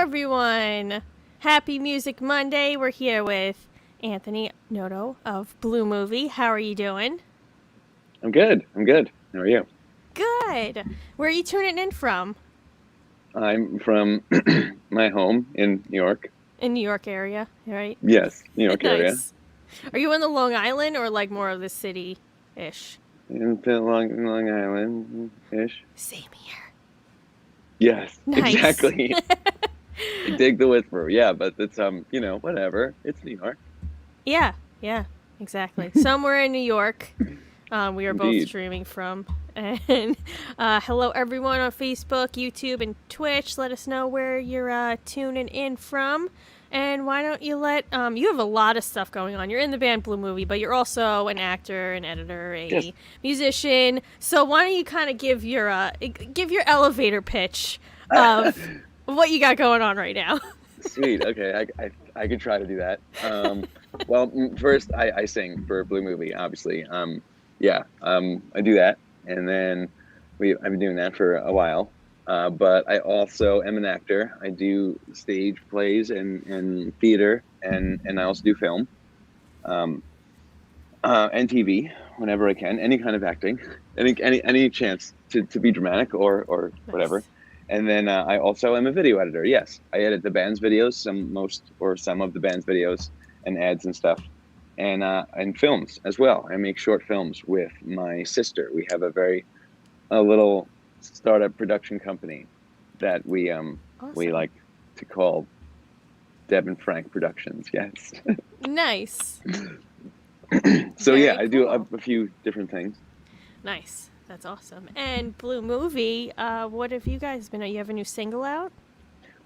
everyone. Happy Music Monday. We're here with Anthony Noto of Blue Movie. How are you doing? I'm good. How are you? Good. Where are you tuning in from? I'm from my home in New York. In New York area, right? Yes, New York area. Nice. Are you in the Long Island or like more of the city-ish? In Long Island-ish. Same here. Yes, Nice. exactly. I dig the whisper. Yeah, but it's whatever. It's New York. Yeah, exactly. Somewhere in New York. We are both Indeed. streaming from. And hello, everyone on Facebook, YouTube, and Twitch. Let us know where you're tuning in from. And why don't you you have a lot of stuff going on. You're in the band Blue Movie, but you're also an actor, an editor, a musician. So why don't you kind of give your elevator pitch of what you got going on right now? Sweet. Okay, I could try to do that. Well, first I sing for Blue Movie, obviously. I do that, and then I've been doing that for a while. But I also am an actor. I do stage plays and theater, and I also do film, and TV whenever I can. Any kind of acting, any chance to be dramatic or whatever. Nice. And then I also am a video editor. Yes, I edit the band's videos, some of the band's videos and ads and stuff, and films as well. I make short films with my sister. We have a little startup production company that we like to call Deb and Frank Productions. Yes. Nice. So Very yeah, I do cool. a few different things. Nice. That's awesome. And Blue Movie, what have you guys been? You have a new single out?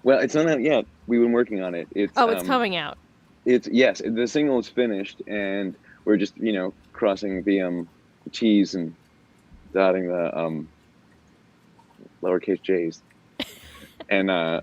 Well, it's not out yet. We've been working on it. It's Coming out. Yes, the single is finished, and we're just crossing the T's and dotting the lowercase J's, and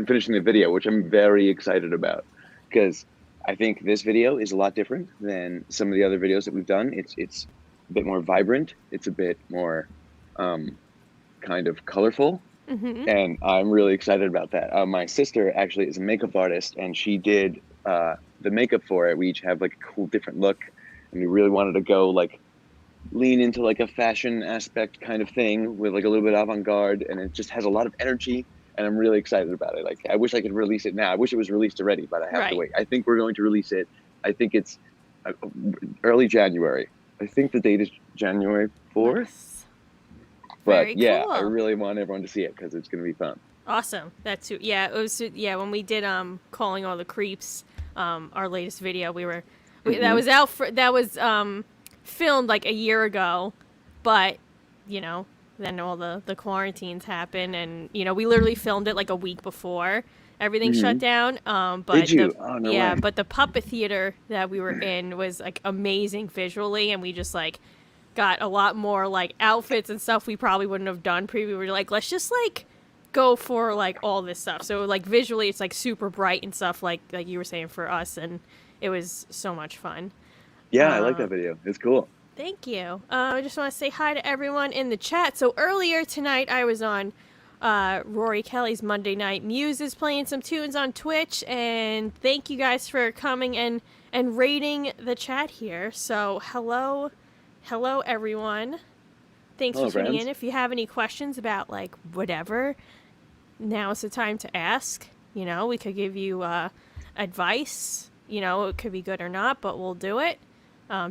finishing the video, which I'm very excited about, because I think this video is a lot different than some of the other videos that we've done. It's a bit more vibrant. It's a bit more kind of colorful. Mm-hmm. And I'm really excited about that. My sister actually is a makeup artist, and she did the makeup for it. We each have like a cool different look, and we really wanted to go like lean into like a fashion aspect kind of thing with like a little bit avant-garde, and it just has a lot of energy, and I'm really excited about it. Like, I wish I could release it now. I wish it was released already, but I have to wait. I think we're going to release it. I think it's early January. I think the date is January 4th. Nice. But Very yeah, cool. I really want everyone to see it because it's going to be fun. Awesome. That's it was when we did Calling All the Creeps, our latest video, that was out that was filmed like a year ago, but then all the quarantines happened, and we literally filmed it like a week before everything shut down. But Did you? Oh, no way. but the puppet theater that we were in was like amazing visually, and we just like got a lot more like outfits and stuff we probably wouldn't have done previously. We were like, let's just like go for like all this stuff. So like visually it's like super bright and stuff like you were saying for us, and it was so much fun. Yeah, I like that video. It's cool. Thank you. I just want to say hi to everyone in the chat. So earlier tonight I was on Rory Kelly's Monday Night Muses playing some tunes on Twitch, and thank you guys for coming and raiding the chat here. So hello everyone. Thanks for tuning in. If you have any questions about like whatever, now's the time to ask. We could give you advice. It could be good or not, but we'll do it.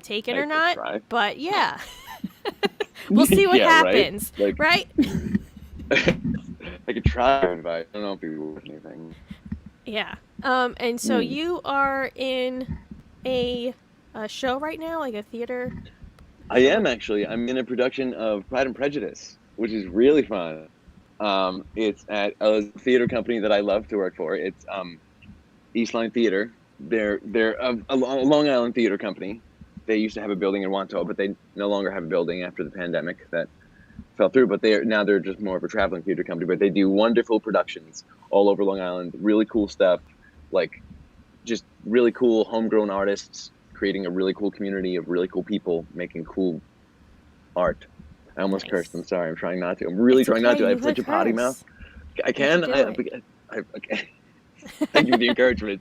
Take it or not. Try. But yeah. We'll see what happens. Right? I could try to advise. I don't know if it would worth anything. Yeah. And so you are in a show right now, like a theater? I am actually. I'm in a production of Pride and Prejudice, which is really fun. It's at a theater company that I love to work for. It's Eastline Theater. They're a Long Island theater company. They used to have a building in Wanto, but they no longer have a building after the pandemic that fell through. But they're just more of a traveling theater company. But they do wonderful productions all over Long Island. Really cool stuff, like just really cool homegrown artists creating a really cool community of really cool people making cool art. I almost cursed. I'm sorry. I'm trying not to. I'm really trying not to. I have such a potty mouth. I You should can. do it. Okay. Thank you for the encouragement.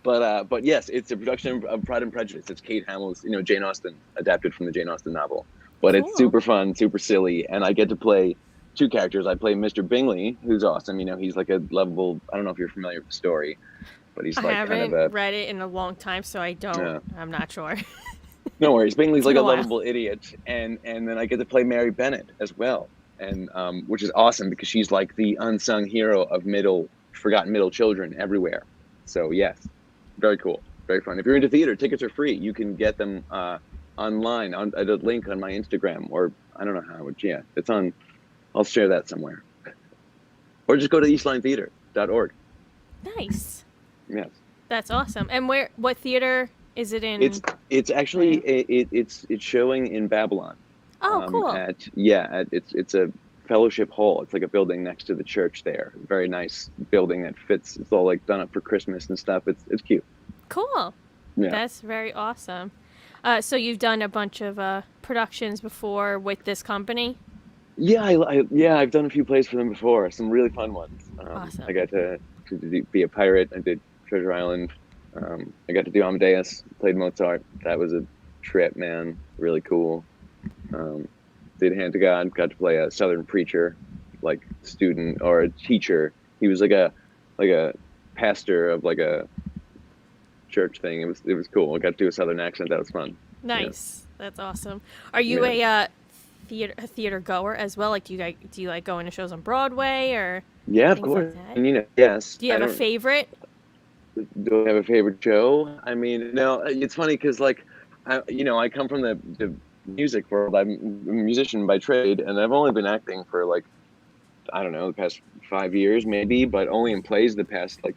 But yes, it's a production of Pride and Prejudice. It's Kate Hamill's, Jane Austen, adapted from the Jane Austen novel. But it's Cool. super fun, super silly, and I get to play two characters. I play Mr. Bingley, who's awesome. He's like a lovable. I don't know if you're familiar with the story, but he's I like kind of haven't a. read it in a long time, so Uh, I'm not sure. no worries. Bingley's It's like been a a while. lovable idiot, and then I get to play Mary Bennet as well, and which is awesome because she's like the unsung hero of forgotten middle children everywhere. So yes, very cool, very fun. If you're into theater, tickets are free. You can get them online on a link on my Instagram, or I don't know how. Yeah, it's on. I'll share that somewhere, or just go to eastlinetheater.org. Nice. Yes. That's awesome. And what theater is it in? It's actually it's showing in Babylon. Oh, cool. It's a fellowship hall. It's like a building next to the church there. Very nice building that fits. It's all like done up for Christmas and stuff. It's cute. Cool. Yeah. That's very awesome. So you've done a bunch of productions before with this company? Yeah, I've done a few plays for them before. Some really fun ones. Awesome. I got to be a pirate. I did Treasure Island. I got to do Amadeus. Played Mozart. That was a trip, man. Really cool. Did Hand to God. Got to play a Southern preacher, like student or a teacher. He was like a pastor of like a church thing. It was cool. I got to do a Southern accent. That was fun. Nice. Yeah. That's awesome. Are you a theater goer as well? Like, do you like going to shows on Broadway or? Yeah, of course. Like And yes. Do you have a favorite? Do I have a favorite show? I mean, no. It's funny because like, I come from the music world. I'm a musician by trade, and I've only been acting for like, I don't know, the past 5 years maybe, but only in plays the past like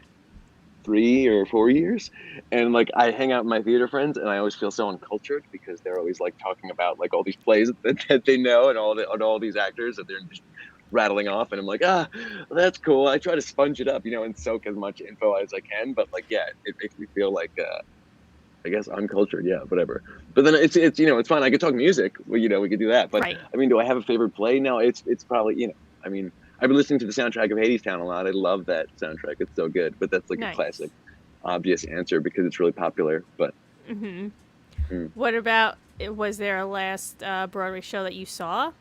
3 or 4 years. And like I hang out with my theater friends, and I always feel so uncultured because they're always like talking about like all these plays that they know and all these actors that they're just rattling off, and I'm like, that's cool. I try to sponge it up, and soak as much info as I can, but like, yeah, it makes me feel like I guess uncultured, yeah, whatever. But then it's it's fine. I could talk music, we could do that. But right. I mean, do I have a favorite play? No, it's probably I mean, I've been listening to the soundtrack of Hadestown a lot. I love that soundtrack. It's so good. But that's like a classic, obvious answer because it's really popular. But What about, was there a last Broadway show that you saw?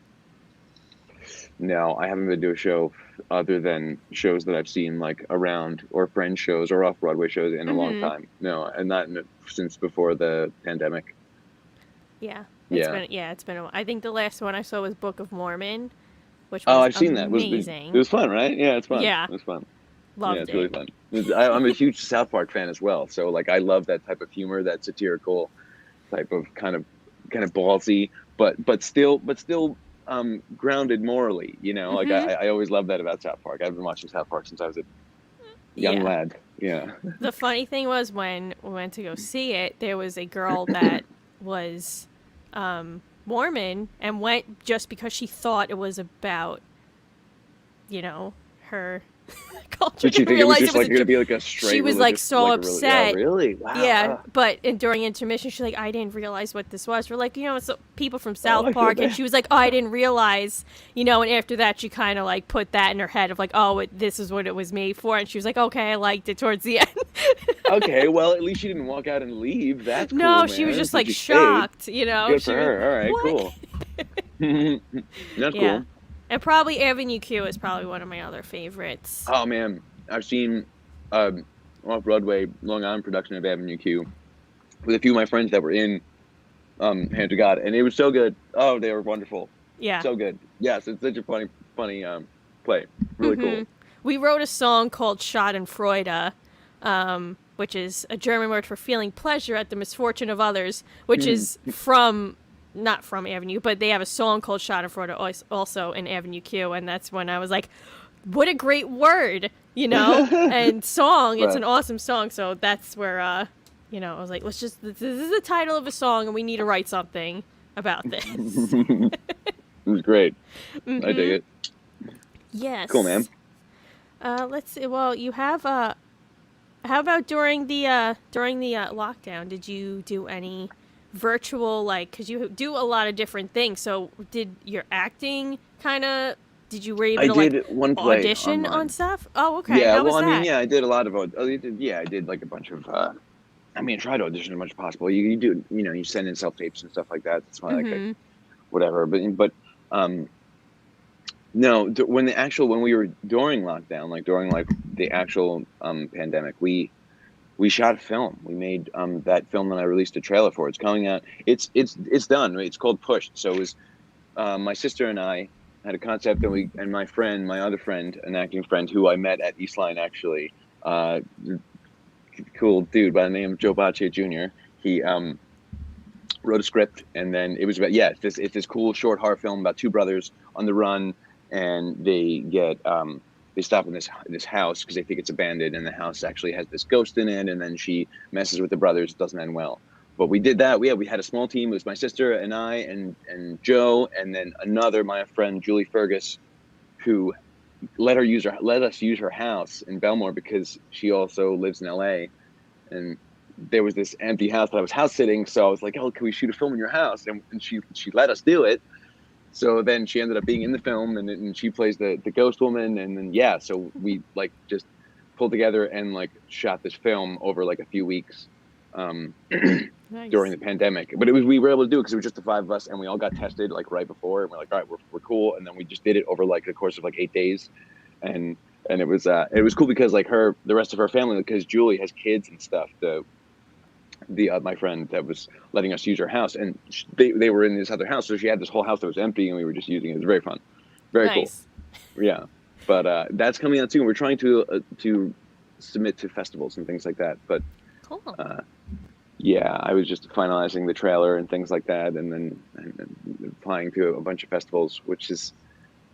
No, I haven't been to a show other than shows that I've seen like around or friend shows or off Broadway shows in a long time. No, and not since before the pandemic. Yeah. It's been a while. I think the last one I saw was Book of Mormon, which was I've seen that. It was fun, right? Yeah, it's fun. Yeah. It was fun. Loved it's really fun. I'm a huge South Park fan as well. So like I love that type of humor, that satirical type of kind of ballsy, but still grounded morally, like I always love that about South Park. I've been watching South Park since I was a young lad. Yeah. The funny thing was when we went to go see it, there was a girl that was Mormon and went just because she thought it was about, her culture. Did she think it was just like going to be like a straight? She was like so upset. Really? Wow. Yeah, but during intermission, she's like, I didn't realize what this was. We're like, it's people from South Park, and she was like, I didn't realize, and after that, she kind of like put that in her head of like, this is what it was made for, and she was like, okay, I liked it towards the end. Okay, well, at least she didn't walk out and leave. That's cool, no, she was just like shocked, Good for her. All right, cool. That's cool. And probably Avenue Q is probably one of my other favorites. Oh man, I've seen off-Broadway Long Island production of Avenue Q with a few of my friends that were in Hand to God, and it was so good. Oh, they were wonderful. Yeah. So good. Yes, it's such a funny play. Really cool. We wrote a song called Schadenfreude, which is a German word for feeling pleasure at the misfortune of others, which is not from Avenue, but they have a song called Schadenfreude also in Avenue Q, and that's when I was like, what a great word, and song. It's an awesome song, so that's where, I was like, this is the title of a song, and we need to write something about this. It was great. I dig it. Yes. Cool, man. Let's see. Well, you have, how about during the lockdown, did you do any virtual, because you do a lot of different things, so did your acting kind of were you able I to like did one play audition on online. stuff? Oh, okay. Yeah, How well, was I mean, that? yeah, I did a lot of, I did like a bunch of, I mean, try to audition as much as possible. You do, you send in self tapes and stuff like that. It's not like Mm-hmm. whatever. But no, when we were during lockdown, like during like the actual pandemic, we shot a film. We made that film that I released a trailer for. It's coming out. It's done. It's called Pushed. So it was my sister and I had a concept, and my other friend, an acting friend who I met at Eastline actually, cool dude by the name of Joe Baccia Jr. He wrote a script, and then it was about it's this cool short horror film about two brothers on the run, and they stop in this house because they think it's abandoned, and the house actually has this ghost in it, and then she messes with the brothers. It doesn't end well. But we did that. We had a small team. It was my sister and I and Joe, and then my friend Julie Fergus, who let us use her house in Belmore because she also lives in LA, and there was this empty house that I was house sitting. So I was like, "Oh, can we shoot a film in your house?" And she let us do it. So then she ended up being in the film, and she plays the ghost woman. And then so we like just pulled together and like shot this film over like a few weeks Nice. during the pandemic. But we were able to do it because it was just the five of us, and we all got tested like right before, and we're like, all right, we're cool. And then we just did it over like the course of like 8 days, and it was cool because like the rest of her family, because Julie has kids and stuff. My friend that was letting us use her house, and they were in this other house, so she had this whole house that was empty, and we were just using it. It was very fun, very Nice. cool. Yeah, but that's coming out soon. We're trying to submit to festivals and things like that. But Cool. I was just finalizing the trailer and things like that, and then applying to a bunch of festivals, which is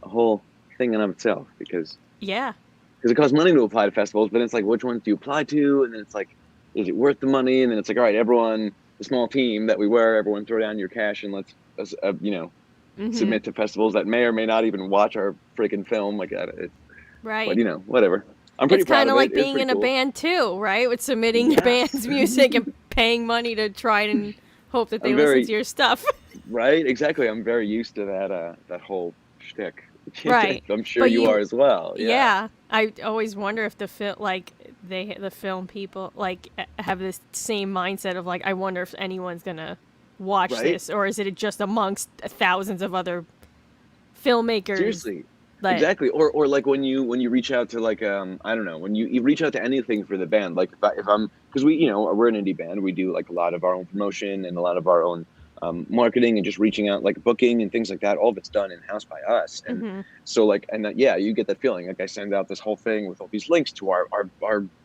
a whole thing in of itself because it costs money to apply to festivals. But it's like, which ones do you apply to? And then it's like, is it worth the money? And then it's like, all right, everyone, the small team that we were, everyone throw down your cash and let's submit to festivals that may or may not even watch our freaking film. Like that. Right. But whatever. I'm pretty proud of it. It's kind of like being in a band too, right? With submitting your band's music and paying money to try and hope that they listen to your stuff. Right, exactly. I'm very used to that whole shtick. Right. I'm sure you are as well. Yeah. I always wonder if the film people like have this same mindset of like, I wonder if anyone's gonna watch this, or is it just amongst thousands of other filmmakers? Seriously. Exactly. Or like when you reach out to like I don't know, when you reach out to anything for the band, like if I'm, because we're an indie band, we do like a lot of our own promotion and a lot of our own marketing and just reaching out, like booking and things like that. All of it's done in house by us, and so like, and you get that feeling. Like I send out this whole thing with all these links to our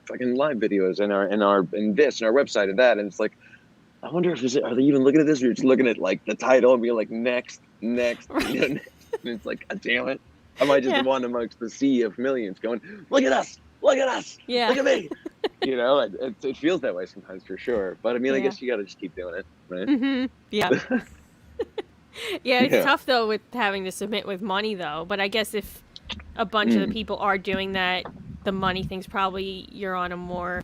fucking live videos and our website and that, and it's like, I wonder if are they even looking at this, or you're just looking at like the title and being like next, and it's like, God damn it. I might just one amongst the sea of millions going, look at us, look at me. It feels that way sometimes for sure. But I mean, I guess you got to just keep doing it, right? Mm-hmm. Yeah. It's tough though with having to submit with money though. But I guess if a bunch of the people are doing that, the money thing's probably you're on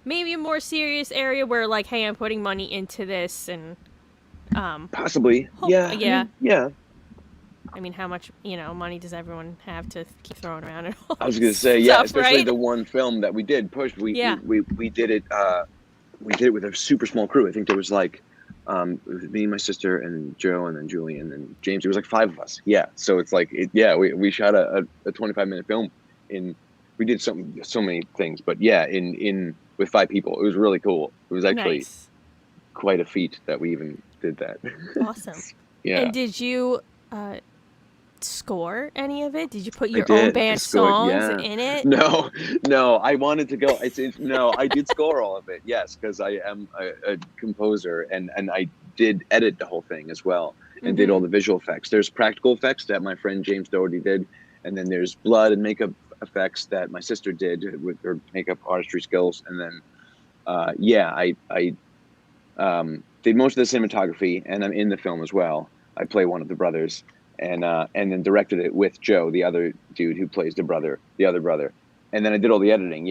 maybe a more serious area where like, hey, I'm putting money into this and possibly. I mean, how much money does everyone have to keep throwing around? And all I was going to say, stuff, especially right? the one film that we did, Push. We did it. We did it with a super small crew. I think there was like it was me, my sister, and Joe, and then Julie, and then James. It was like 5 of us. Yeah, so it's like we shot a 25-minute film. We did so many things, but in with 5 people. It was really cool. It was actually quite a feat that we even did that. Awesome. Yeah. And did you score any of it? Did you put your own band songs in it? No, I wanted to go. No, I did score all of it. Yes, because I am a composer, and I did edit the whole thing as well, and did all the visual effects. There's practical effects that my friend James Doherty did, and then there's blood and makeup effects that my sister did with her makeup artistry skills, and then I did most of the cinematography, and I'm in the film as well. I play one of the brothers. And then directed it with Joe, the other dude who plays the other brother. And then I did all the editing,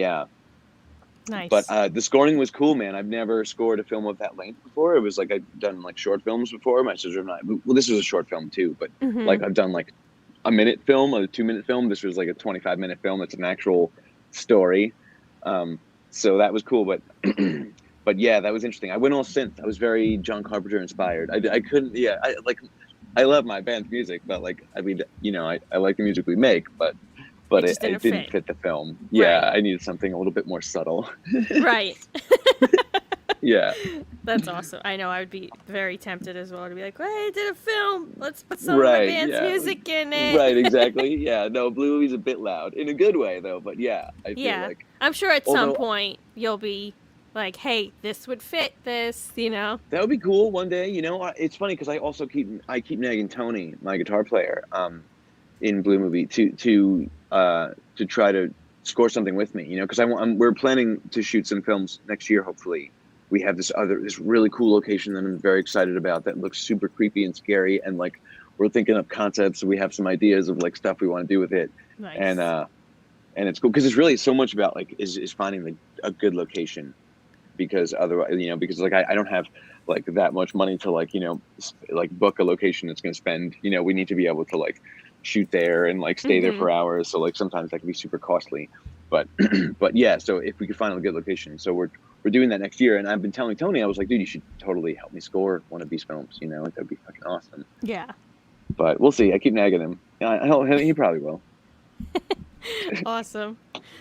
Nice. But the scoring was cool, man. I've never scored a film of that length before. It was like I've done like short films before. My sister and I, well, this was a short film too, but like I've done like a minute film, a 2-minute film. This was like a 25-minute film. It's an actual story. So that was cool, but but yeah, that was interesting. I went all synth. I was very John Carpenter inspired. I couldn't. Yeah, I love my band's music, but like I mean, I like the music we make, but just it didn't fit the film. Right. Yeah, I needed something a little bit more subtle. Right. Yeah. That's awesome. I know I would be very tempted as well to be like, "Hey, I did a film. Let's put some Right, of my band's yeah. music in it." Right, exactly. Yeah, no, Blue Movie's a bit loud in a good way though, but yeah, I feel Yeah. like I'm sure at some although- point you'll be like, "Hey, this would fit this," that would be cool one day. It's funny because I also keep nagging Tony, my guitar player, in Blue Movie to try to score something with me. Because we're planning to shoot some films next year. Hopefully, we have this really cool location that I'm very excited about that looks super creepy and scary, and like we're thinking of concepts. So we have some ideas of like stuff we want to do with it. Nice. And it's cool because it's really so much about like is finding a good location, because otherwise because like I don't have like that much money to like like book a location that's going to spend we need to be able to like shoot there and like stay there for hours, so like sometimes that can be super costly, but but yeah, so if we could find a good location, so we're doing that next year. And I've been telling Tony, I was like, dude, you should totally help me score one of these films, like that'd be fucking awesome. Yeah. But we'll see. I keep nagging him. He probably will. Awesome.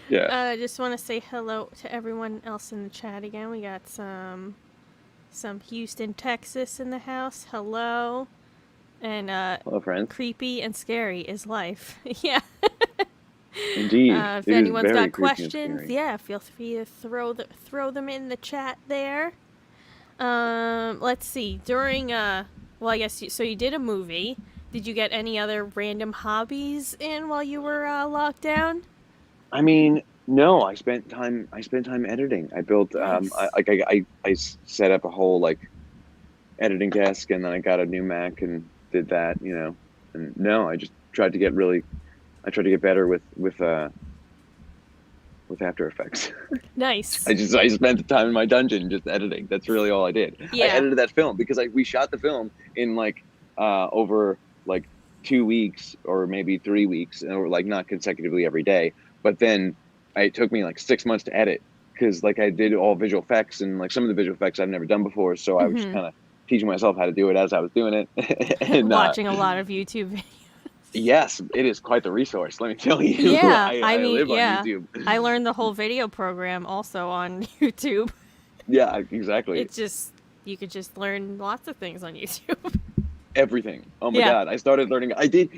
Yeah. I just want to say hello to everyone else in the chat again. We got some Houston, Texas in the house. Hello. And Hello, friends. creepy and scary is life. Yeah. Indeed. If It is anyone's very got creepy and questions, scary. yeah, feel free to throw them in the chat there. Let's see. During I guess so you did a movie. Did you get any other random hobbies in while you were locked down? I mean, no. I spent time editing. I built Nice. I set up a whole like editing desk, and then I got a new Mac and did that. And no, I just tried to get better with After Effects. Nice. I spent the time in my dungeon just editing. That's really all I did. Yeah. I edited that film because we shot the film in like over like 2 weeks or maybe 3 weeks, or like not consecutively every day. But then it took me like 6 months to edit because like I did all visual effects, and like some of the visual effects I've never done before. So I was just kind of teaching myself how to do it as I was doing it. And Watching a lot of YouTube videos. yes, it is quite the resource, let me tell you. Yeah, I mean, live yeah. on YouTube. I learned the whole video program also on YouTube. Yeah, exactly. It's just, you could just learn lots of things on YouTube. Everything. Oh my God. I started learning. I did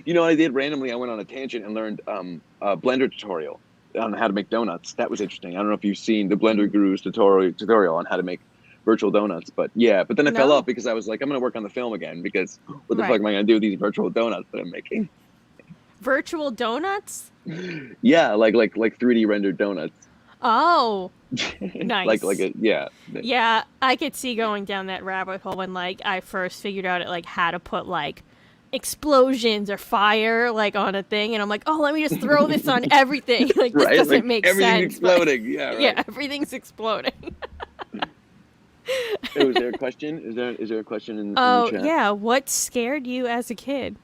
randomly. I went on a tangent and learned a Blender tutorial on how to make donuts. That was interesting. I don't know if you've seen the Blender Guru's tutorial on how to make virtual donuts, but then I fell off because I was like, I'm going to work on the film again, because what the fuck am I going to do with these virtual donuts that I'm making? Virtual donuts? Yeah, like 3D rendered donuts. Oh, nice. Yeah, I could see going down that rabbit hole when like I first figured out like how to put like explosions or fire like on a thing, and I'm like, oh, let me just throw this on everything. Like this doesn't make sense. Everything's exploding. Yeah, right. Yeah, everything's exploding. Is there a question? Is there a question in the chat? Yeah. What scared you as a kid?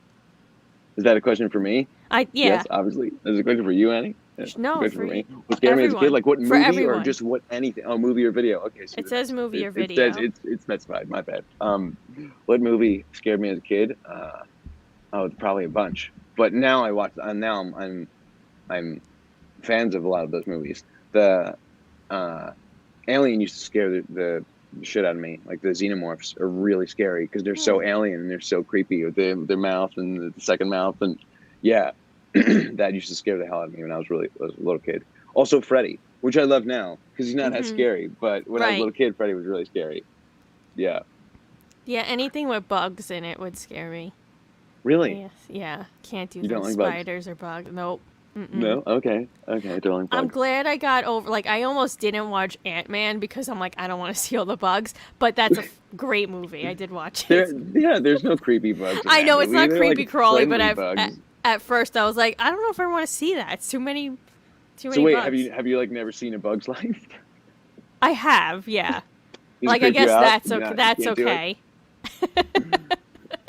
Is that a question for me? Yeah. Yes, obviously. Is it a question for you, Annie? No, for me. What scared me as a kid? Like what movie or just what anything? Oh, movie or video. Okay. So it says movie or video. It's specified. My bad. What movie scared me as a kid? Probably a bunch. But now I watch. Now I'm fans of a lot of those movies. The Alien used to scare the shit out of me. Like the xenomorphs are really scary because they're so alien and they're so creepy with their mouth and the second mouth, and yeah. That used to scare the hell out of me when I was a little kid. Also Freddy, which I love now because he's not as scary, but when I was a little kid, Freddy was really scary. Yeah. Yeah, anything with bugs in it would scare me. Really? Yeah. Can't do like spiders or bugs. Nope. Mm-mm. No? Okay. Don't like bugs. I'm glad I got over, like, I almost didn't watch Ant-Man because I'm like, I don't want to see all the bugs, but that's a great movie. I did watch it. There's no creepy bugs. I know, it's not They're creepy like crawly, but bugs. At first I was like, I don't know if I want to see that. It's too many So wait, bugs. have you like never seen A Bug's Life? I have, yeah. Does Like, it I creep you guess out? that's okay.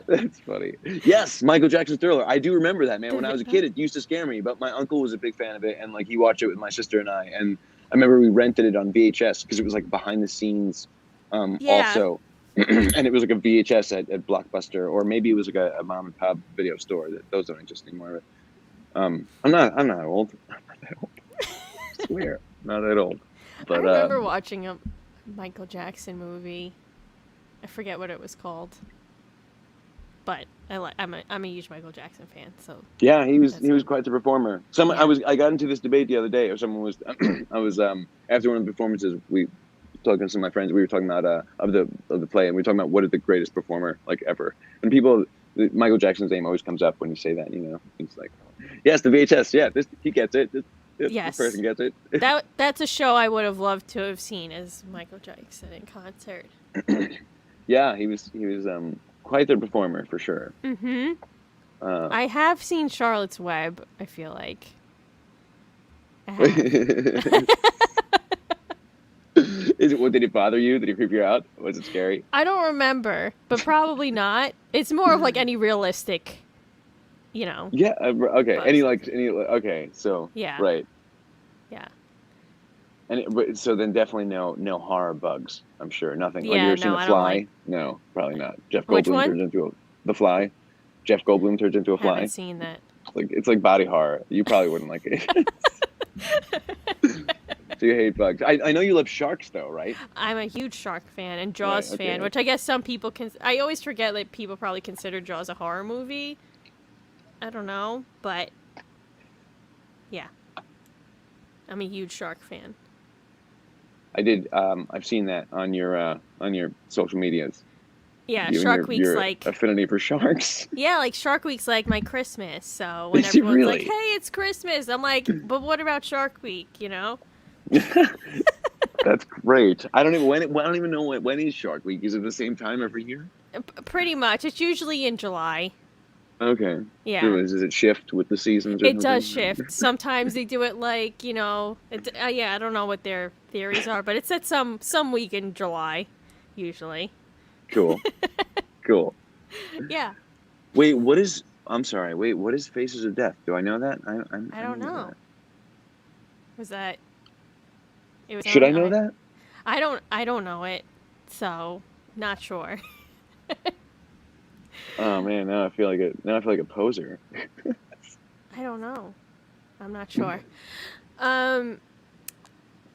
That's funny. Yes, Michael Jackson's Thriller. I do remember that, man. When I was a kid, The- it used to scare me, but my uncle was a big fan of it, and like he watched it with my sister and I. And I remember we rented it on VHS because it was like behind the scenes, Yeah. also, and it was like a VHS at Blockbuster, or maybe it was like a mom and pop video store. Those don't exist anymore. But, I'm not old. I'm not that old. I swear, not that old. But I remember watching a Michael Jackson movie. I forget what it was called. But I'm a huge Michael Jackson fan, so yeah, he was good. quite the performer. Yeah. I got into this debate the other day, or someone was I was after one of the performances, we talking to some of my friends, we were talking about of the play, and we were talking about what is the greatest performer like ever. And Michael Jackson's name always comes up when you say that, you know. He's like, yes, the VHS, yeah, he gets it. Yes. This person gets it. That's a show I would have loved to have seen as Michael Jackson in concert. Yeah, he was quite the performer for sure. Mm-hmm. I have seen Charlotte's Web, I feel like. I have. Did it bother you? Did it creep you out? Was it scary? I don't remember, but probably not. It's more of like any realistic, you know. Yeah. Okay. Bugs. Okay. So. Yeah. Right. Yeah. But so then definitely no horror bugs. I'm sure nothing. Like Yeah, you ever seen no, The I don't Fly? like- No, probably not. Jeff Which Goldblum one? turns into The Fly. Jeff Goldblum turns into a fly. Haven't seen that. It's like body horror. You probably wouldn't like it. So you hate bugs. I know you love sharks though, right? I'm a huge shark fan and Jaws Right, okay. fan, which I guess some people can. I always forget that people probably consider Jaws a horror movie. I don't know, but yeah, I'm a huge shark fan. I did. I've seen that on your social medias. Yeah, Given Shark Week's your like affinity for sharks. yeah, like Shark Week's like my Christmas. So when Is it everyone's like, really? "Hey, it's Christmas," I'm like, "But what about Shark Week?" You know? That's great. I don't even know when is Shark Week. Is it the same time every year? Pretty much. It's usually in July. Okay. Yeah. So does it shift with the seasons? Or It does something? shift. Sometimes they do it like, yeah, I don't know what their theories are, but it's at some week in July, usually. Cool. Cool. Yeah. Wait, what is? I'm sorry. Wait, what is Faces of Death? Do I know that? I don't know. Was that? It was Should on- I know that? I don't know it, so not sure. Oh man, now I feel like a poser. I don't know. I'm not sure.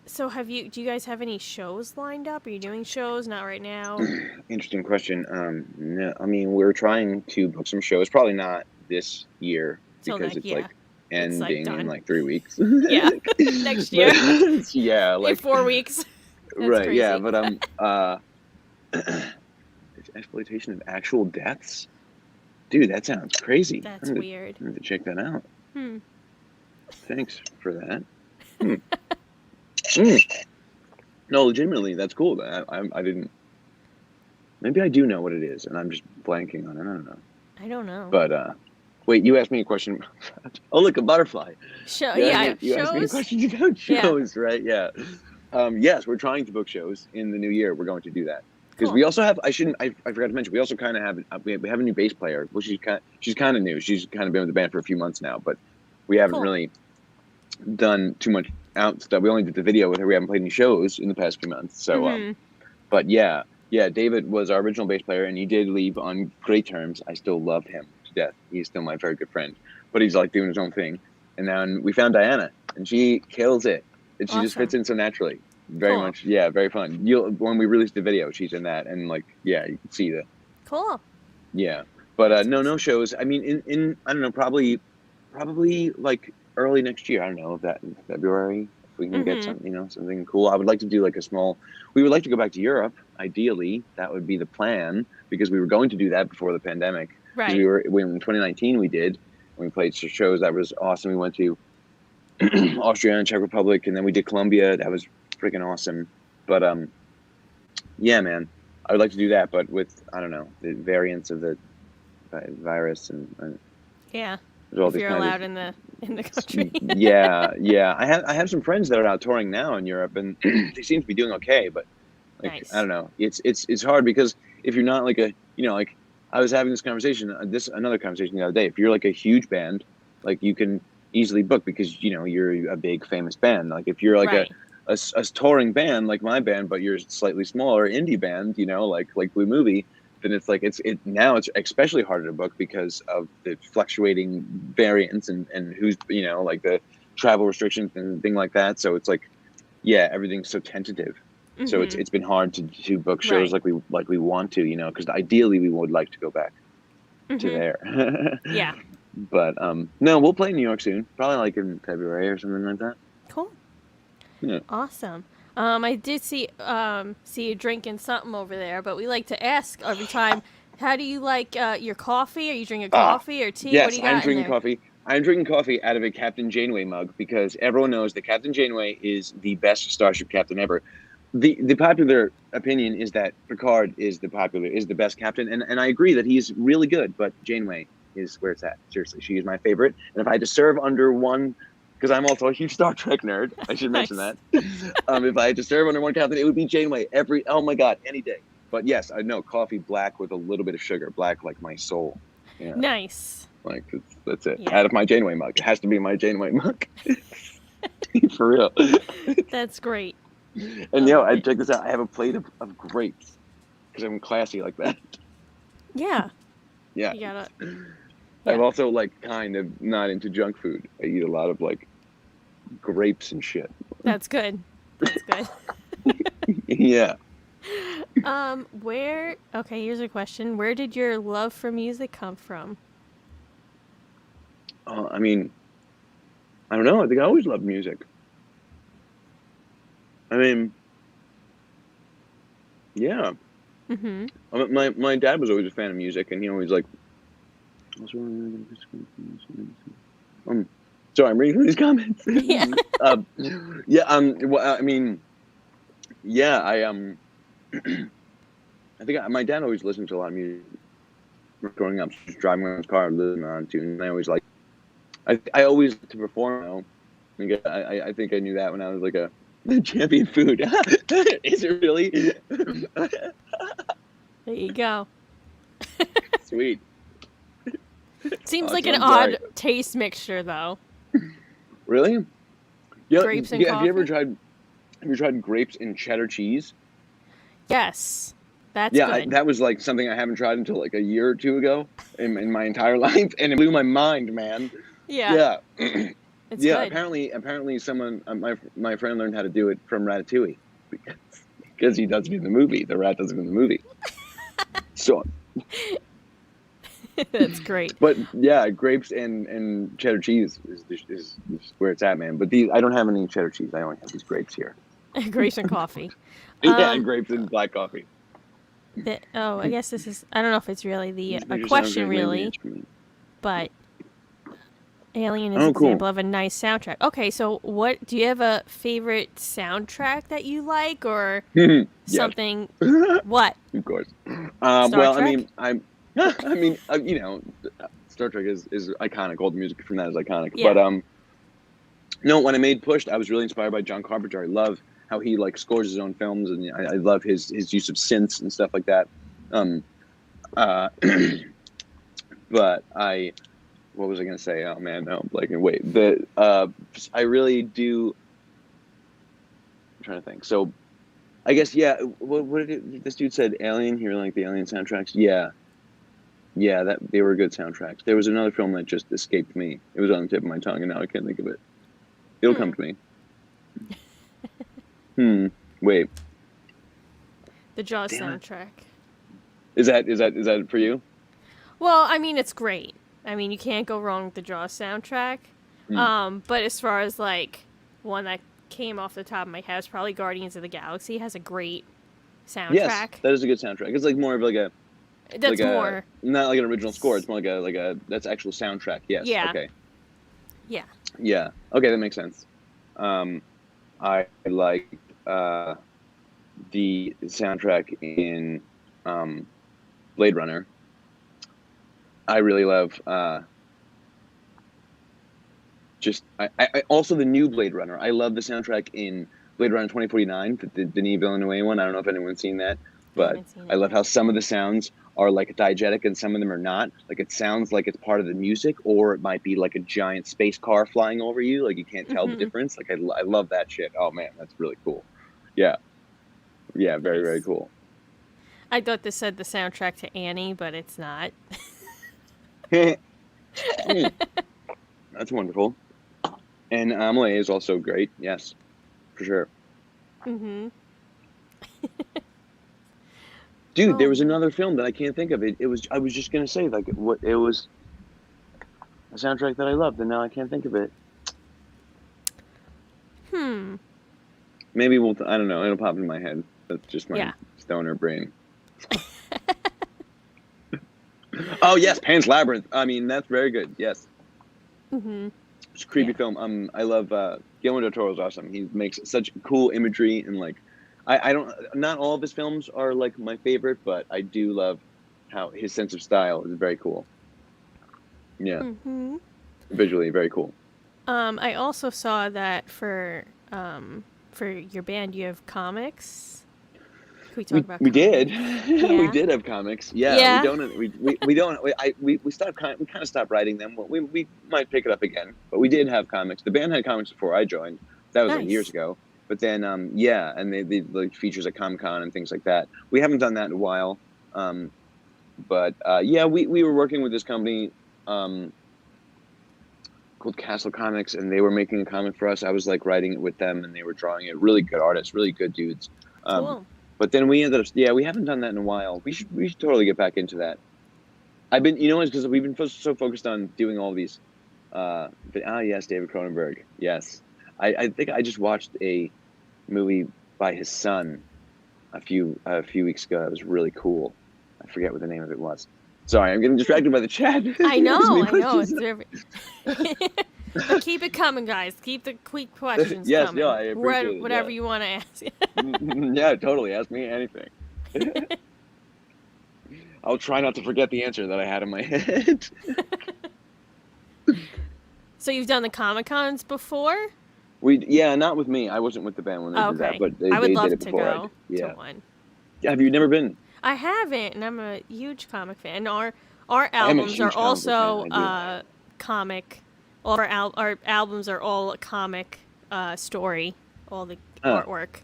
So do you guys have any shows lined up? Are you doing shows? Not right now. Interesting question. No, I mean we're trying to book some shows. Probably not this year Till because next- it's yeah. like It's, like, ending done. in like 3 weeks. Yeah. Next year. Yeah, In like 4 weeks. That's right. Yeah, crazy. but exploitation of actual deaths. Dude, that sounds crazy. That's I weird. need to check that out. Hmm. Thanks for that. No, legitimately, that's cool. I didn't. Maybe I do know what it is, and I'm just blanking on it. I don't know. I don't know. But wait, you asked me a question. Oh, look, a butterfly. Yeah, You asked me shows. questions about shows, right? Yeah. Yes, we're trying to book shows in the new year. We're going to do that because Cool. we also have. I forgot to mention. We also kind of have. We have a new bass player. Well, she's kind of new. She's kind of been with the band for a few months now, but we haven't Cool. really done too much out stuff. We only did the video with her. We haven't played any shows in the past few months. So, Mhm. but yeah, David was our original bass player, and he did leave on great terms. I still love him to death. He's still my very good friend, but he's like doing his own thing. And then we found Diana, and she kills it, and she just Awesome. fits in so naturally. Very Cool. much, yeah, very fun. When we released the video, she's in that, and like, yeah, you can see the, Cool. yeah. But no shows. I mean, in I don't know, probably like early next year. I don't know, that in February, if we can get Mhm. something cool. I would like to do like we would like to go back to Europe. Ideally, that would be the plan because we were going to do that before the pandemic. 'Cause Right. in 2019 we did. We played some shows. That was awesome. We went to Austria and Czech Republic, and then we did Colombia. That was freaking awesome. But yeah, man, I would like to do that, but with I don't know the variants of the virus and Yeah. there's all If these you're kind allowed of in the country. yeah. I have some friends that are out touring now in Europe, and they seem to be doing okay. But like Nice. I don't know, it's hard because if you're not like I was having this conversation, another conversation the other day. If you're like a huge band, like you can easily book because you're a big famous band. Like if you're like Right. a touring band like my band, but you're a slightly smaller indie band, like Blue Movie, then it's like it's especially harder to book because of the fluctuating variants and who's like the travel restrictions and thing like that. So it's like, yeah, everything's so tentative. So Mm-hmm. it's been hard to book shows Right. like we want to, because ideally we would like to go back to Mm-hmm. there. Yeah. But no, we'll play New York soon, probably like in February or something like that. Cool. Yeah. Awesome. I did see you drinking something over there, but we like to ask every time, how do you like your coffee? Are you drinking Ah, coffee or tea? What do yes, you I'm got in drinking there? coffee. I'm drinking coffee out of a Captain Janeway mug because everyone knows that Captain Janeway is the best starship captain ever. The popular opinion is that Picard is the best captain, and I agree that he's really good, but Janeway is where it's at. Seriously, she is my favorite. And if I had to serve under one, because I'm also a huge Star Trek nerd, I should mention Nice. that. If I had to serve under one captain, it would be Janeway. Oh my God, any day. But yes, I know coffee black with a little bit of sugar, black like my soul. Yeah, Nice. like that's it. Yeah. Out of my Janeway mug, it has to be my Janeway mug. For real. That's great. I And love I it. check this out. I have a plate of grapes because I'm classy like that. Yeah. Yeah. You gotta. I'm Yeah. also like kind of not into junk food. I eat a lot of like grapes and shit. That's good. That's good. Yeah. Where? Okay, here's a question. Where did your love for music come from? I mean, I don't know. I think I always loved music. I mean, yeah. Mm-hmm. My dad was always a fan of music, and he always like. Sorry, I'm reading through these comments. Yeah. Yeah. Well, I mean, yeah. I think my dad always listened to a lot of music growing up, just driving around his car, listening on tunes. And I always like, I always to perform. I think I knew that when I was like the champion food. Is it really? There you go. Sweet. Seems like Awesome. an I'm sorry. odd taste mixture, though. Really? Yeah. Grapes and Yeah. Have you ever coffee? tried grapes and cheddar cheese? Yes. That's Yeah, good. that was like something I haven't tried until like a year or two ago in my entire life, and it blew my mind, man. Yeah. Yeah. It's Yeah, good. apparently someone my friend learned how to do it from Ratatouille because he does it in the movie. The rat does it in the movie. So, That's great. but yeah, grapes and cheddar cheese is where it's at, man. But I don't have any cheddar cheese. I only have these grapes here. Grapes and coffee. Yeah, grapes and black coffee. I guess this is. I don't know if it's really These a pictures question, sound great, really, maybe. but Alien is an Oh, cool. example of a nice soundtrack. Okay, so what do you have a favorite soundtrack that you like, or Yes. something? What? Of course. Star Well, Trek? I mean, Star Trek is iconic. All the music from that is iconic. Yeah. But no, when I made Pushed, I was really inspired by John Carpenter. I love how he like scores his own films, and I love his use of synths and stuff like that. But what was I gonna say? Oh man, no, I'm blanking. Wait, I really do. I'm trying to think. So, I guess yeah. What did this dude said? Alien. He really liked the Alien soundtracks. Yeah, that they were good soundtracks. There was another film that just escaped me. It was on the tip of my tongue, and now I can't think of it. It'll come to me. Wait. The Jaws Damn it. soundtrack. Is that for you? Well, I mean, it's great. I mean, you can't go wrong with the Jaws soundtrack. But as far as like one that came off the top of my head, it's probably Guardians of the Galaxy. Has a great soundtrack. Yes, that is a good soundtrack. It's like more of like a. That's more. Not like an original score. It's more like a that's actual soundtrack. Yes. Yeah. Okay. Yeah. Yeah. Okay, that makes sense. I like the soundtrack in Blade Runner. I really love I also the new Blade Runner. I love the soundtrack in Blade Runner 2049, the Denis Villeneuve one. I don't know if anyone's seen that, but haven't seen it I love yet. how some of the sounds are like diegetic and some of them are not. Like it sounds like it's part of the music, or it might be like a giant space car flying over you. Like you can't tell the difference. Like I love that shit. Oh man, that's really cool. Yeah. Yeah, very, very cool. I thought this said the soundtrack to Annie, but it's not. That's wonderful. And Amelie is also great. Yes, for sure. Dude, there was another film that I can't think of. I was just gonna say like it was a soundtrack that I loved, and now I can't think of it. Maybe I don't know. It'll pop in my head. That's just my stoner brain. Oh yes, Pan's Labyrinth. I mean, that's very good. Yes. It's a creepy film. I love Guillermo del Toro is awesome. He makes such cool imagery, and like I don't, not all of his films are like my favorite, but I do love how his sense of style is very cool. Yeah. Visually very cool. I also saw that for your band you have comics. Can we talk about comics? Did. Yeah. We did have comics. Yeah. We don't. We stopped. We kind of stopped writing them. We might pick it up again, but we did have comics. The band had comics before I joined. That was like years ago. But then and they like features at Comic-Con and things like that. We haven't done that in a while. But we were working with this company called Castle Comics, and they were making a comic for us. I was like writing it with them, and they were drawing it. Really good artists, really good dudes. Cool. But then we ended up, we haven't done that in a while. We should totally get back into that. I've been, it's because we've been so focused on doing all these. Yes, David Cronenberg. Yes, I think I just watched a movie by his son a few weeks ago. It was really cool. I forget what the name of it was. Sorry, I'm getting distracted by the chat. I know. It's very... But keep it coming, guys. Keep the quick questions coming. Yes, I appreciate it. Whatever you want to ask. Yeah, totally. Ask me anything. I'll try not to forget the answer that I had in my head. So you've done the Comic-Cons before? Not with me. I wasn't with the band when they did that, but they love did it before. to go to one. Have you never been? I haven't, and I'm a huge comic fan. Our albums are also comic. All our albums are all a comic story, all the artwork.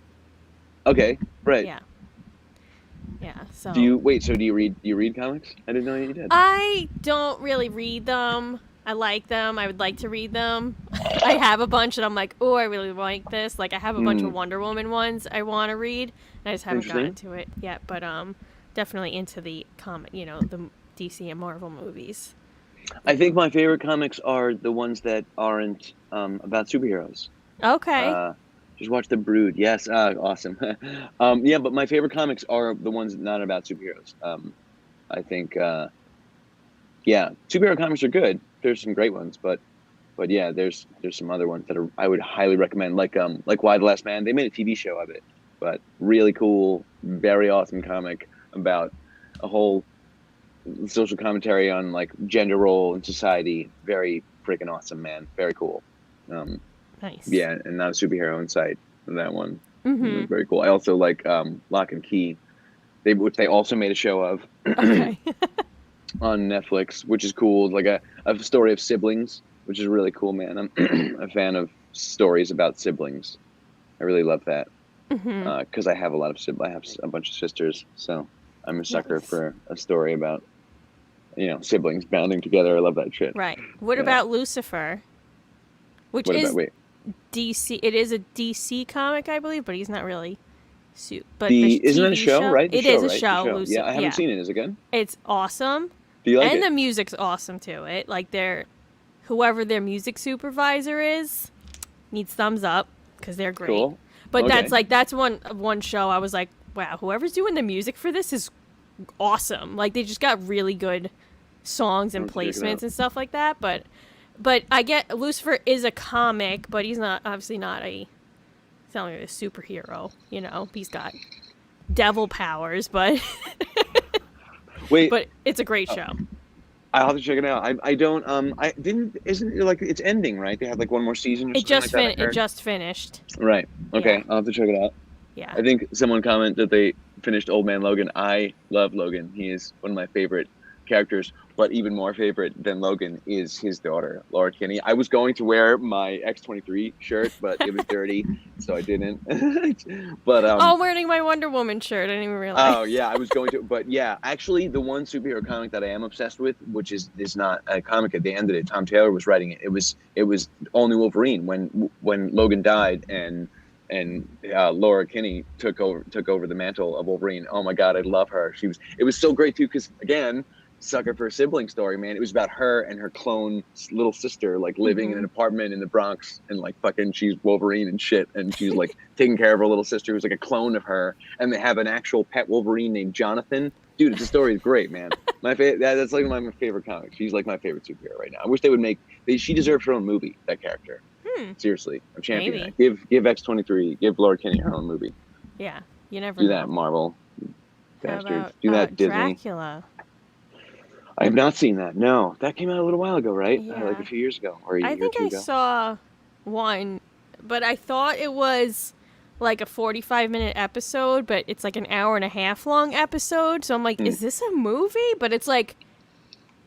Okay, right. Yeah. So do you read comics? I didn't know you did. I don't really read them. I like them. I would like to read them. I have a bunch, and I'm like, oh, I really like this. Like I have a bunch of Wonder Woman ones I want to read, and I just haven't gotten to it yet. But definitely into the comic, the DC and Marvel movies. I think my favorite comics are the ones that aren't about superheroes. Okay. Just watch The Brood. Yes, awesome. But my favorite comics are the ones not about superheroes. I think, superhero comics are good. There's some great ones, but there's some other ones that I would highly recommend, like Why the Last Man. They made a TV show of it, but really cool, very awesome comic about a whole social commentary on like gender role in society. Very freaking awesome, man. Very cool. Nice. Yeah, and not a superhero in sight. That one. It was very cool. I also like Lock and Key, which they also made a show of. Okay. On Netflix, which is cool. Like a story of siblings, which is really cool, man. I'm a fan of stories about siblings. I really love that because I have a lot of siblings. I have a bunch of sisters, so I'm a sucker for a story about siblings banding together. I love that shit. Right. What about Lucifer? DC. It is a DC comic, I believe, but he's not really. But isn't it a show, right? It is a show. Lucifer. Yeah, I haven't seen it. Is it good? It's awesome. Do you like it? And the music's awesome to it. Like whoever their music supervisor is, needs thumbs up because they're great. Cool. But that's one show I was like, wow, whoever's doing the music for this is awesome. Like they just got really good songs and placements and stuff like that. But I get Lucifer is a comic, but he's obviously not a superhero. He's got devil powers, but wait, but it's a great show. I'll have to check it out. I don't isn't it like it's ending, right? They have like one more season or it just finished. Right. Okay. Yeah. I'll have to check it out. Yeah. I think someone commented that finished Old Man Logan. I love Logan. He is one of my favorite characters, but even more favorite than Logan is his daughter, Laura Kinney. I was going to wear my X-23 shirt, but it was dirty, so I didn't. But Oh, I'm wearing my Wonder Woman shirt. I didn't even realize. oh yeah, I was going to, but yeah, actually, the one superhero comic that I am obsessed with, which is not a comic at the end of it. Tom Taylor was writing it. It was All New Wolverine when Logan died and Laura Kinney took over the mantle of Wolverine. Oh my God, I love her. It was so great too because again, sucker for a sibling story, man. It was about her and her clone little sister like living in an apartment in the Bronx and like fucking she's Wolverine and shit and she's like taking care of her little sister who's like a clone of her and they have an actual pet Wolverine named Jonathan. Dude, the story is great, man. That's like my favorite comic. She's like my favorite superhero right now. I wish they would she deserves her own movie, that character. Seriously, I'm championing that. Give X-23, give Laura Kinney her own movie. Yeah, you never do know. that, Marvel. How Bastards. about, Do that, Disney. Dracula. I have not seen that. No, that came out a little while ago, right? Yeah. Like a few years ago, or a year I think or two I ago. saw one, but I thought it was like a 45-minute episode, but it's like an hour and a half long episode. So I'm like, is this a movie? But it's like,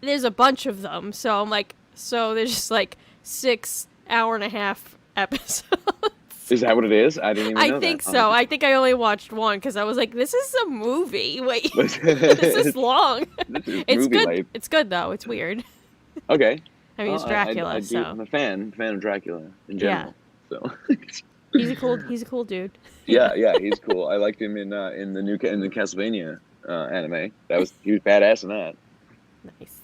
there's a bunch of them. So I'm like, so there's just like 6 hour-and-a-half episodes. Is that what it is? I didn't even know I think that. so. I think I only watched one because I was like, this is a movie. Wait, this is long. This is It's movie good. life. It's good, though. It's weird. Okay. I mean, it's Dracula, so. I'm a fan of Dracula in general. Yeah. So. He's a cool dude. Yeah, he's cool. I liked him in the Castlevania anime. He was badass in that. Nice.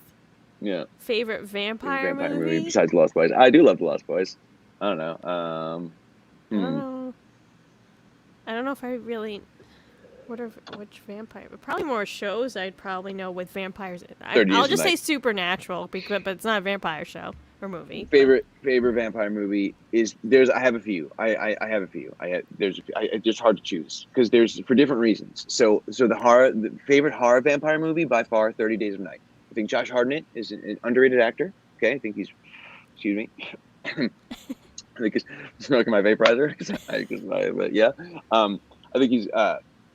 Yeah. Favorite vampire movie? Besides Lost Boys. I do love the Lost Boys. I don't know. I don't know. I don't know if I really. Which vampire? Probably more shows I'd probably know with vampires. I'll just say Supernatural, but it's not a vampire show or movie. Favorite vampire movie is I have a few. I have a few. It's just hard to choose because there's for different reasons. So the favorite horror vampire movie by far, 30 Days of Night. I think Josh Hartnett is an underrated actor. Okay, I think he's. Excuse me. I think he's smoking my vaporizer. But yeah, I think he's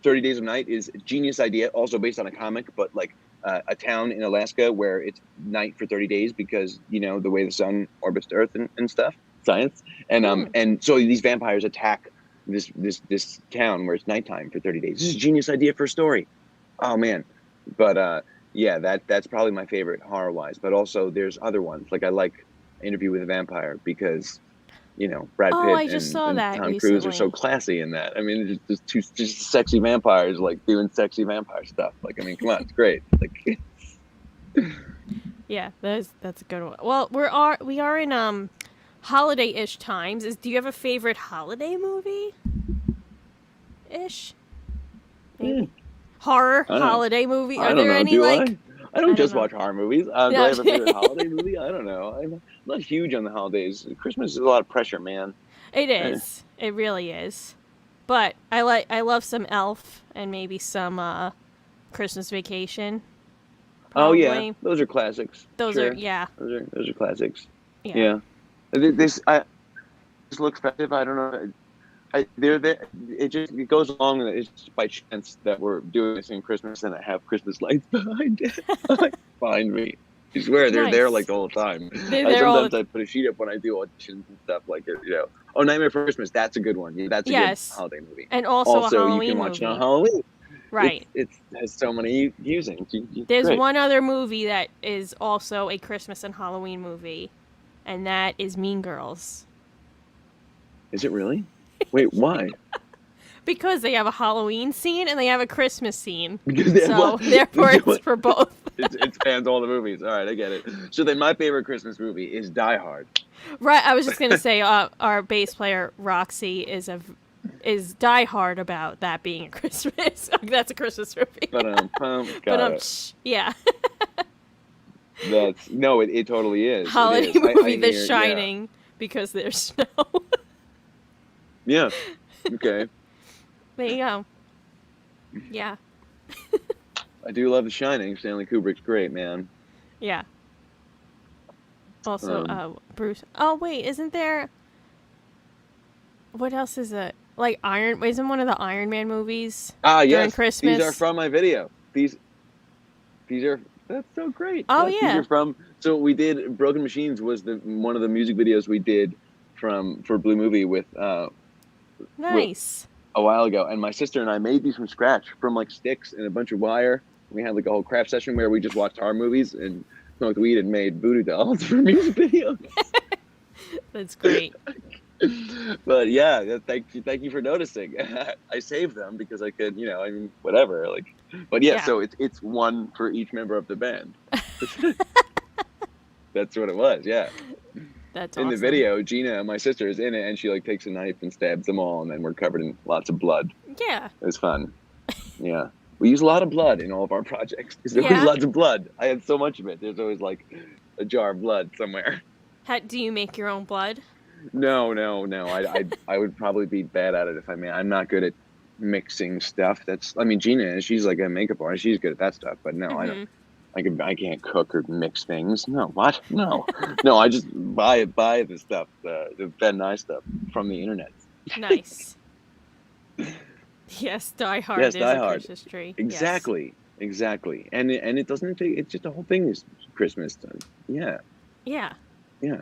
30 Days of Night is a genius idea, also based on a comic, but like a town in Alaska where it's night for 30 days because the way the sun orbits the Earth and stuff, science, and so these vampires attack this town where it's nighttime for 30 days. This is a genius idea for a story. Oh man, but yeah, that's probably my favorite horror wise. But also there's other ones like I like Interview with a Vampire because. Brad Pitt and Tom Cruise are so classy in that. I mean, just two sexy vampires like doing sexy vampire stuff. Like, I mean, come on, it's great. Like, yeah, that's a good one. Well, we are in holiday-ish times. Do you have a favorite holiday movie? Ish, maybe horror holiday movie. Are there any like? I don't just watch horror movies. Do I have a favorite holiday movie? I don't know. I'm not huge on the holidays. Christmas is a lot of pressure, man. It is. It really is. But I love some Elf and maybe some Christmas Vacation. Probably. Oh yeah, those are classics. Those are classics. Yeah. This looks festive. I don't know. It goes along that it's just by chance that we're doing this in Christmas and I have Christmas lights behind me. I swear they're there like the whole time. Sometimes I put a sheet up when I do auditions and stuff like it. Oh, Nightmare Before Christmas. That's a good one. Yeah, that's a good holiday movie. And also a Halloween you can watch movie. it on Halloween. Right. It has so many usings. There's one other movie that is also a Christmas and Halloween movie, and that is Mean Girls. Is it really? Wait, why? Because they have a Halloween scene and they have a Christmas scene. Therefore it's for both. It spans all the movies. All right, I get it. So then my favorite Christmas movie is Die Hard. Right, I was just going to say our bass player, Roxy, is Die Hard about that being a Christmas. That's a Christmas movie. Yeah. It totally is. Holiday movie, The Shining, because there's snow. Yeah. Okay. There you go. Yeah. I do love The Shining. Stanley Kubrick's great, man. Yeah. Also, Bruce. Oh wait, isn't there? What else is it? like isn't one of the Iron Man movies? Ah, during yes. Christmas? These are from my video. These are, that's so great. Oh, Yes, yeah. These are from, so we did, Broken Machines was one of the music videos we did for Blue Movie with Nice. a while ago. And my sister and I made these from scratch from like sticks and a bunch of wire. We had like a whole craft session where we just watched horror movies and smoked weed and made voodoo dolls for music videos. That's great. But yeah, thank you for noticing. I saved them because I could, I mean, whatever. Like, but yeah, so it's one for each member of the band. That's what it was. Yeah. That's in awesome. the video, Gina, my sister, is in it, and she like takes a knife and stabs them all, and then we're covered in lots of blood. Yeah. It was fun. Yeah. We use a lot of blood in all of our projects. There's always lots of blood. I had so much of it. There's always like a jar of blood somewhere. Do you make your own blood? No. I would probably be bad at it if I may. I'm not good at mixing stuff. Gina, she's like a makeup artist. She's good at that stuff. But no, I don't. I can't cook or mix things. No, what? No, no. I just buy the stuff, the Ben Nye stuff from the internet. Nice. Yes, Die Hard is a Christmas tree. Exactly, exactly. And it doesn't take. It's just the whole thing is Christmas time. Yeah. Yeah. Yeah.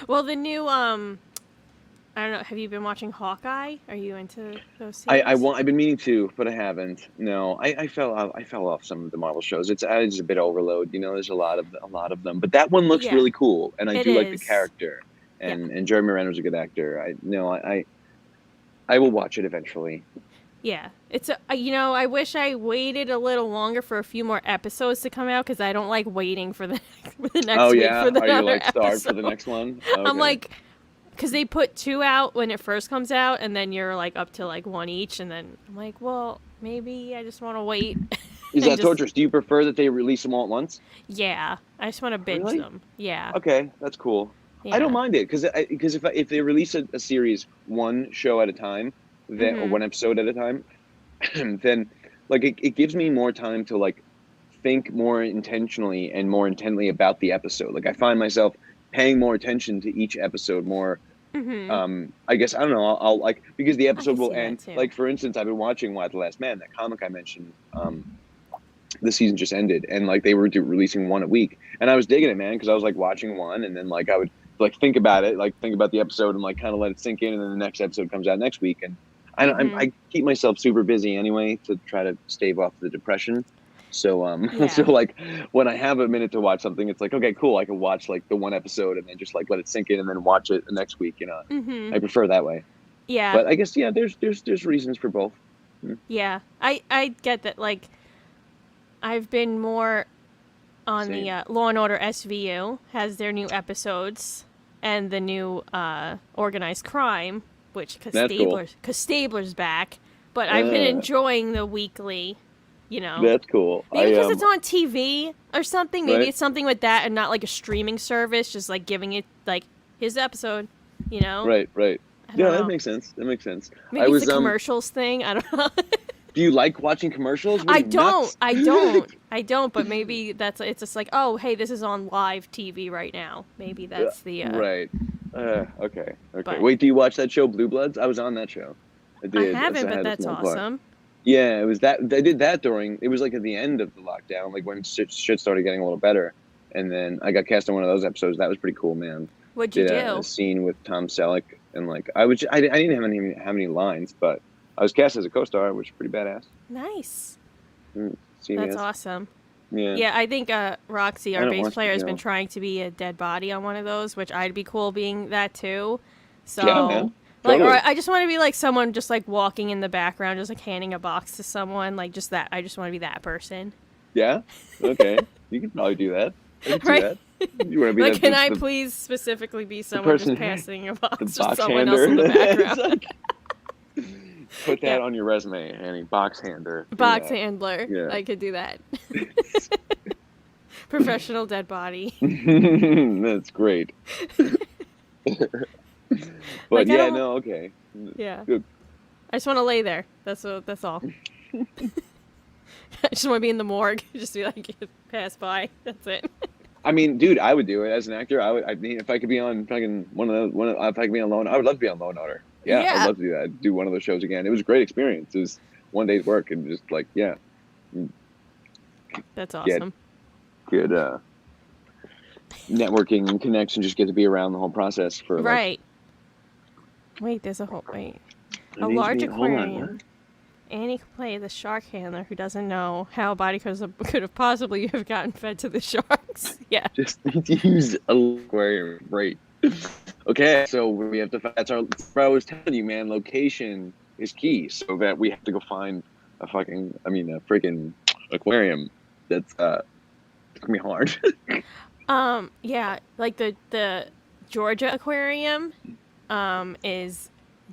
Well, the new I don't know. Have you been watching Hawkeye? Are you into those series? I've been meaning to, but I haven't. No, I fell off some of the Marvel shows. It's a bit overload. There's a lot of them. But that one looks really cool, and I do like the character. And Jeremy Renner's a good actor. I will watch it eventually. Yeah, it's I wish I waited a little longer for a few more episodes to come out because I don't like waiting for the next week for the Are you like starved episode. for the next one? Okay. I'm like, because they put 2 out when it first comes out, and then you're like up to like 1 each, and then I'm like, well, maybe I just want to wait. Is that torturous? Do you prefer that they release them all at once? Yeah, I just want to binge them. Yeah. Okay, that's cool. Yeah. I don't mind it because if they release a series one show at a time, then or one episode at a time, then like it gives me more time to like think more intentionally and more intently about the episode. Like I find myself paying more attention to each episode more. I guess I don't know. I'll like because the episode will end. Like for instance, I've been watching Why the Last Man, that comic I mentioned. The season just ended, and like they were releasing one a week, and I was digging it, man, because I was like watching one, and then like I would like think about it, like think about the episode, and like kind of let it sink in, and then the next episode comes out next week, and I keep myself super busy anyway to try to stave off the depression. So so like when I have a minute to watch something, it's like okay, cool, I can watch like the one episode and then just like let it sink in, and then watch it the next week. I prefer that way. Yeah. But I guess there's reasons for both. Yeah, I get that. Like, I've been more on the Law and Order SVU has their new episodes, and the new Organized Crime, which because Stabler's back. But I've been enjoying the weekly, That's cool. Maybe because it's on TV or something. Maybe it's something with that and not like a streaming service, just like giving it like his episode, Right. Yeah, that makes sense. Maybe it's a commercials thing. I don't know. Do you like watching commercials? I don't. But maybe it's just like, oh, hey, this is on live TV right now. Maybe that's the right. Okay. But, wait, do you watch that show Blue Bloods? I was on that show. I did. I haven't, but that's awesome. Yeah, it was that. They did that it was like at the end of the lockdown, like when shit started getting a little better, and then I got cast on one of those episodes. That was pretty cool, man. What'd you do? A scene with Tom Selleck, and like I didn't have any lines, but I was cast as a co-star, which is pretty badass. Nice. That's awesome. Yeah. Yeah, I think Roxy, our bass player, has been trying to be a dead body on one of those, which I'd be cool being that too. So, yeah, man. Like, or I just want to be like someone just like walking in the background, just like handing a box to someone, like just that. I just want to be that person. Yeah. Okay. You could probably do that. Right. You want to be like, that, can I please specifically be someone just passing a box to someone else in the background? Put that on your resume, Annie. Box handler. Box handler. Yeah. I could do that. Professional dead body. That's great. But like, okay. Yeah. Good. I just want to lay there. That's all. I just want to be in the morgue. Just be like, pass by. That's it. I mean, dude, I would do it as an actor. I mean, if I could be on fucking if I could be on Law, I would love to be on Law and Order. Yeah, I'd Yeah. love to do that. Do one of those shows again. It was a great experience. It was one day's work and just like, yeah, That's get awesome. good networking and connection. Just get to be around the whole process for like. Right. Wait, there's a whole wait. It A needs to large be. Hold on. What? aquarium. Annie could play the shark handler who doesn't know how a body could have possibly have gotten fed to the sharks. Yeah. Just need to use a aquarium. Great. Okay, so we have to. That's our. I was telling you, man. Location is key. So that we have to go find a freaking aquarium. That's it's gonna be hard. Yeah, like the Georgia aquarium is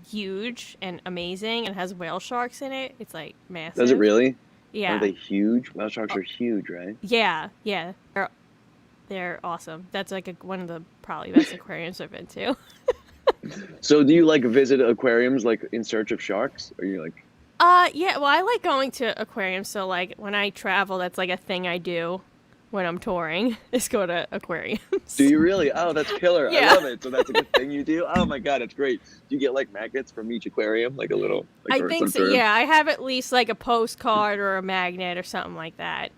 huge and amazing and has whale sharks in it. It's like massive. Does it really? Yeah. Aren't they huge? Whale sharks are huge, right? Yeah, yeah. They're awesome. That's like one of the probably best aquariums I've been to. So do you like visit aquariums like in search of sharks? Or you like Yeah, well, I like going to aquariums, so like when I travel, that's like a thing I do when I'm touring is go to aquariums. do you really? Oh, that's killer. Yeah. I love it. So that's a good thing you do? Oh my god, it's great. Do you get like magnets from each aquarium? Like a little like, I think so, yeah. I have at least like a postcard or a magnet or something like that.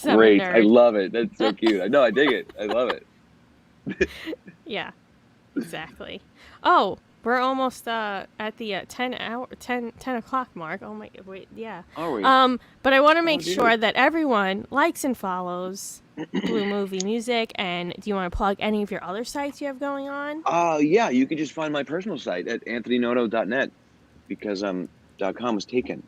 Great. I love it. That's so cute. I know, I dig it. I love it. Yeah, exactly. Oh, we're almost at the 10 o'clock mark. Oh my, wait, yeah. Are we? But I want to make sure that everyone likes and follows Blue Movie Music. And do you want to plug any of your other sites you have going on? Yeah, you could just find my personal site at anthonynoto.net because .com was taken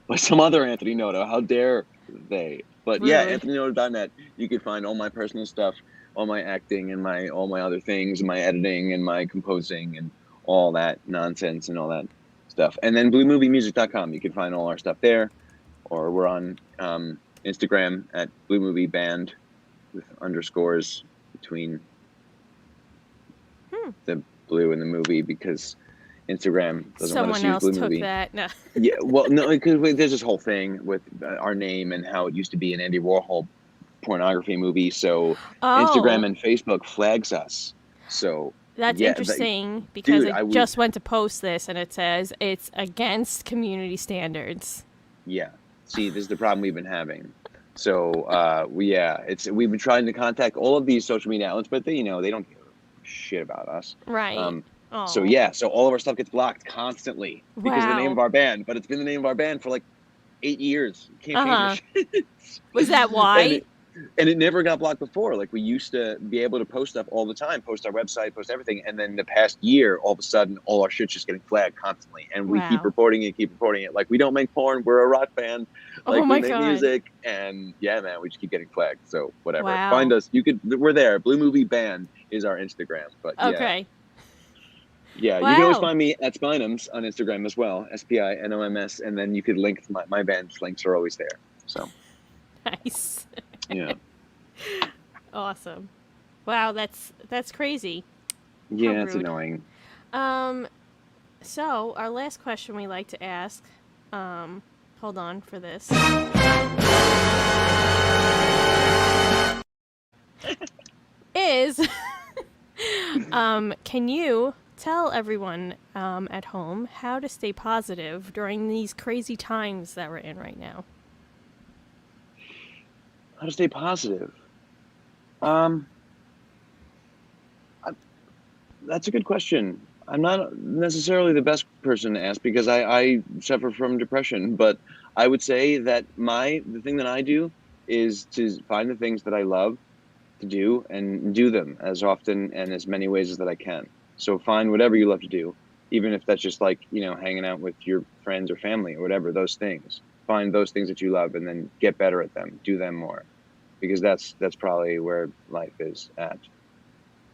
by some other Anthony Noto. How dare they? But Rude. yeah, anthonynoto.net. You could find all my personal stuff, all my acting and all my other things, and my editing and my composing and all that nonsense and all that stuff. And then bluemoviemusic.com. You can find all our stuff there, or we're on Instagram at Blue Movie Band with underscores between the blue and the movie because Instagram doesn't Someone let us use else Blue took Movie. that. No. Yeah, well, no, because there's this whole thing with our name and how it used to be an Andy Warhol pornography movie. So Instagram and Facebook flags us. So that's interesting because I just went to post this and it says it's against community standards. Yeah. See, this is the problem we've been having. So we've been trying to contact all of these social media outlets, but they don't give a shit about us. Right. So all of our stuff gets blocked constantly because of the name of our band, but it's been the name of our band for like 8 years. Can't change it. Was that why? And it never got blocked before. Like we used to be able to post stuff all the time, post our website, post everything. And then the past year, all of a sudden, all our shit's just getting flagged constantly. And we keep reporting it. Like we don't make porn. We're a rock band. Like we make music. And yeah, man, we just keep getting flagged. So whatever. Wow. Find us. We're there. Blue Movie Band is our Instagram. But okay. Yeah, you can always find me at Spinoms on Instagram as well, SPINOMS, and then you could link my band's links are always there. So nice. Yeah. Awesome. Wow, that's crazy. Yeah, it's annoying. So our last question we like to ask, hold on for this. is can you tell everyone at home how to stay positive during these crazy times that we're in right now? How to stay positive? That's a good question. I'm not necessarily the best person to ask because I suffer from depression, but I would say that the thing that I do is to find the things that I love to do and do them as often and as many ways as that I can. So find whatever you love to do, even if that's just like, hanging out with your friends or family or whatever, those things. Find those things that you love and then get better at them, do them more. Because that's probably where life is at.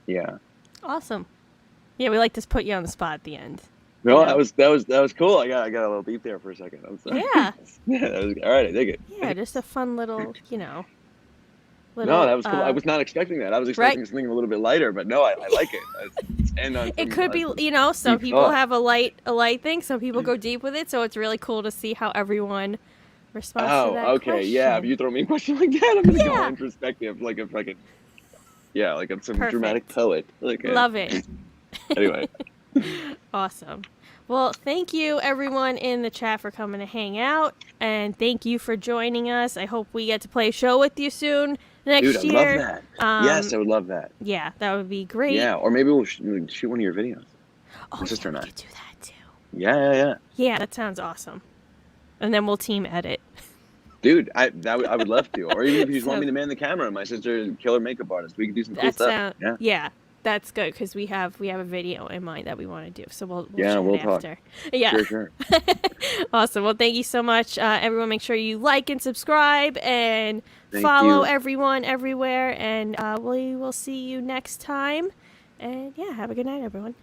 Yeah. Awesome. Yeah, we like to put you on the spot at the end. No, that was cool. I got a little beat there for a second. I'm sorry. Yeah. Yeah, that was all right. I dig it. Yeah, just a fun little, No, that was cool. I was not expecting that. I was expecting something a little bit lighter, but no, I like it. It could be, some people have a light thing. Some people go deep with it, so it's really cool to see how everyone responds to that okay, question. yeah. If you throw me a question like that, I'm gonna go introspective, like a fucking. Yeah, like I'm some dramatic Perfect. poet. Like, Love it. anyway. Awesome. Well, thank you everyone in the chat for coming to hang out, and thank you for joining us. I hope we get to play a show with you soon next Dude, I would year. love that. Yes, I would love that. Yeah, that would be great. Yeah, or maybe we'll shoot one of your videos. Oh, My sister yeah, and I. we could do that too. Yeah. Yeah, that sounds awesome. And then we'll team edit. Dude, I would love to. Or even if you just want me to man the camera, my sister is a killer makeup artist. We could do some cool stuff. Yeah, that's good because we have a video in mind that we want to do. So we'll chat talk after. Yeah, sure. Awesome. Well, thank you so much, everyone. Make sure you like and subscribe and Thank follow you. everyone everywhere. And we will see you next time. And yeah, have a good night, everyone.